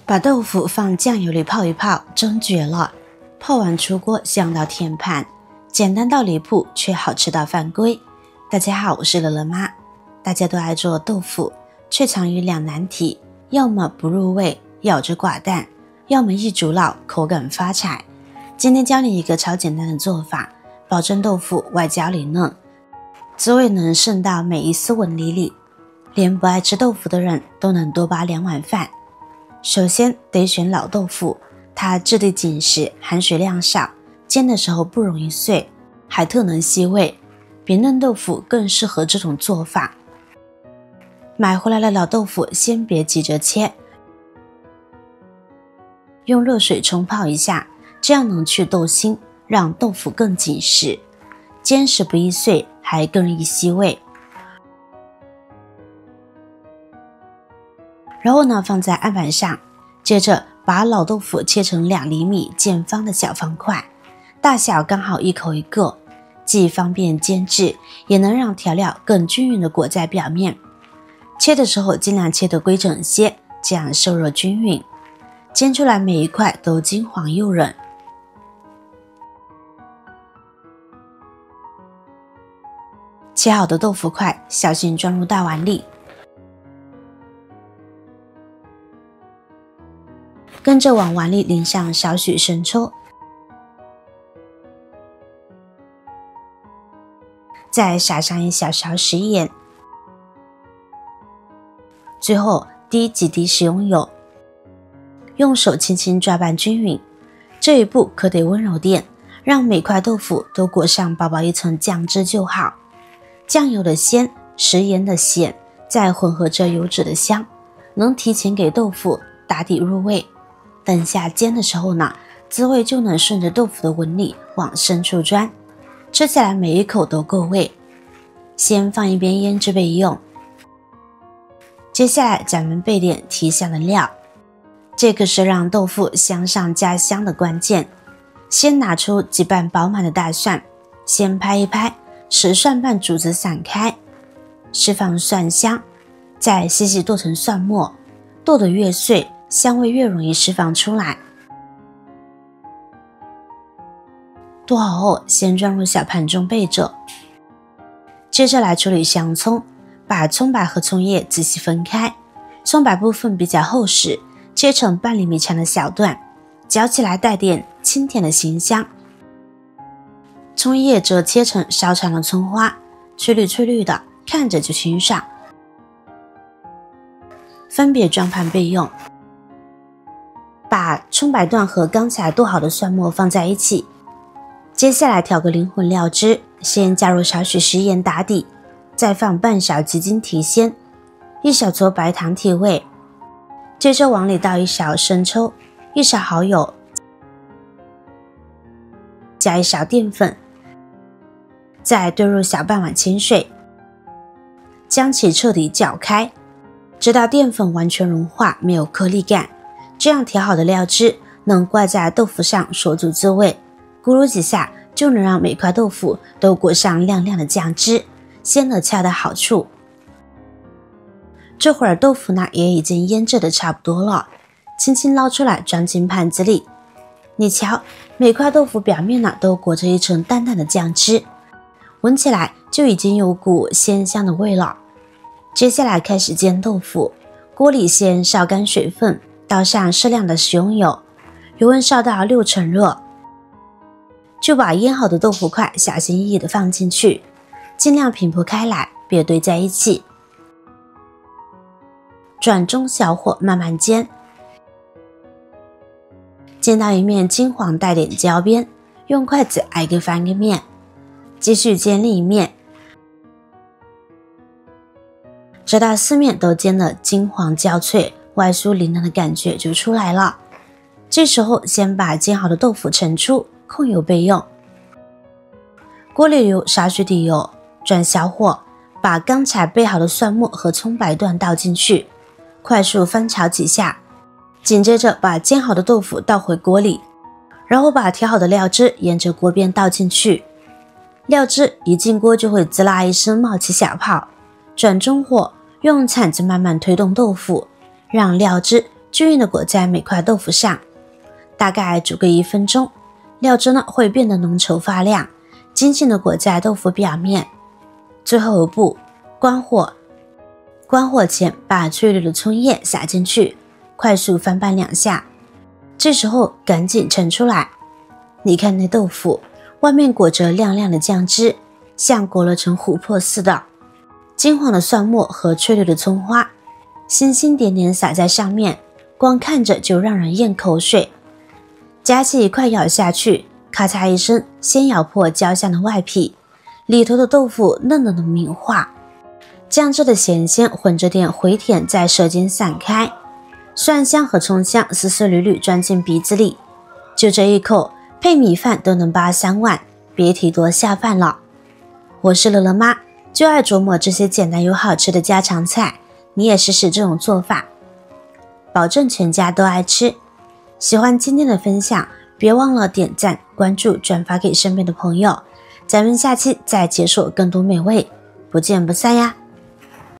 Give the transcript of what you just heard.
把豆腐放酱油里泡一泡，真绝了！泡完出锅，香到天盘，简单到离谱，却好吃到犯规。大家好，我是乐乐妈。大家都爱做豆腐，却常遇两难题：要么不入味，咬着寡淡；要么一煮老，口感发柴。今天教你一个超简单的做法，保证豆腐外焦里嫩，滋味能渗到每一丝纹理里，连不爱吃豆腐的人都能多扒2碗饭。首先得选老豆腐，它质地紧实，含水量少，煎的时候不容易碎，还特能吸味，比嫩豆腐更适合这种做法。买回来的老豆腐先别急着切，用热水冲泡一下，这样能去豆腥，让豆腐更紧实，煎时不易碎，还更易吸味。然后呢，放在案板上，接着把老豆腐切成2厘米见方的小方块，大小刚好1口1个，既方便煎制，也能让调料更均匀地裹在表面。切的时候尽量切得规整些，这样受热均匀，煎出来每一块都金黄诱人。切好的豆腐块小心装入大碗里，跟着往碗里淋上少许生抽，再撒上一小勺食盐，最后滴几滴食用油，用手轻轻抓拌均匀。这一步可得温柔点，让每块豆腐都裹上薄薄一层酱汁就好。酱油的鲜，食盐的咸，再混合着油脂的香，能提前给豆腐打底入味。等下煎的时候呢，滋味就能顺着豆腐的纹理往深处钻，吃起来每一口都够味。先放一边腌制备用。接下来咱们备点提香的料，这个是让豆腐香上加香的关键。先拿出几瓣饱满的大蒜，先拍一拍，使蒜瓣主子散开，释放蒜香，再细细剁成蒜末，剁得越碎，香味越容易释放出来。剁好后先装入小盘中备着。接着来处理香葱，把葱白和葱叶仔细分开，葱白部分比较厚实，切成半厘米长的小段，嚼起来带点清甜的辛香。葱叶则切成稍长的葱花，翠绿翠绿的，看着就清爽。分别装盘备用。把葱白段和刚才剁好的蒜末放在一起，接下来调个灵魂料汁，先加入少许食盐打底，再放半勺鸡精提鲜，1小撮白糖提味，接着往里倒1勺生抽，1勺蚝油，加1勺淀粉，再兑入小半碗清水，将其彻底搅开，直到淀粉完全融化，没有颗粒感。这样调好的料汁能挂在豆腐上锁住滋味，咕噜几下就能让每块豆腐都裹上亮亮的酱汁，鲜得恰到好处。这会儿豆腐呢也已经腌制的差不多了，轻轻捞出来装进盘子里。你瞧，每块豆腐表面呢都裹着一层淡淡的酱汁，闻起来就已经有股鲜香的味了。接下来开始煎豆腐，锅里先烧干水分，倒上适量的食用油，油温烧到6成热，就把腌好的豆腐块小心翼翼地放进去，尽量平铺开来，别堆在一起。转中小火慢慢煎，煎到一面金黄带点焦边，用筷子挨个翻个面，继续煎另一面，直到4面都煎得金黄焦脆，外酥里嫩的感觉就出来了。这时候先把煎好的豆腐盛出，控油备用。锅里留少许底油，转小火，把刚才备好的蒜末和葱白段倒进去，快速翻炒几下，紧接着把煎好的豆腐倒回锅里，然后把调好的料汁沿着锅边倒进去。料汁一进锅就会滋啦一声冒起小泡，转中火，用铲子慢慢推动豆腐，让料汁均匀的裹在每块豆腐上，大概煮个1分钟，料汁呢会变得浓稠发亮，紧紧的裹在豆腐表面。最后一步，关火。关火前把翠绿的葱叶撒进去，快速翻拌2下。这时候赶紧盛出来。你看那豆腐，外面裹着亮亮的酱汁，像裹了层琥珀似的。金黄的蒜末和翠绿的葱花，星星点点撒在上面，光看着就让人咽口水。夹起一块咬下去，咔嚓一声，先咬破焦香的外皮，里头的豆腐嫩嫩的明化。酱汁的咸鲜混着点回甜在舌尖散开，蒜香和葱香丝丝缕缕钻进鼻子里，就这一口配米饭都能扒3碗，别提多下饭了。我是乐乐妈，就爱琢磨这些简单又好吃的家常菜，你也试试这种做法，保证全家都爱吃。喜欢今天的分享，别忘了点赞、关注、转发给身边的朋友。咱们下期再解锁更多美味，不见不散呀！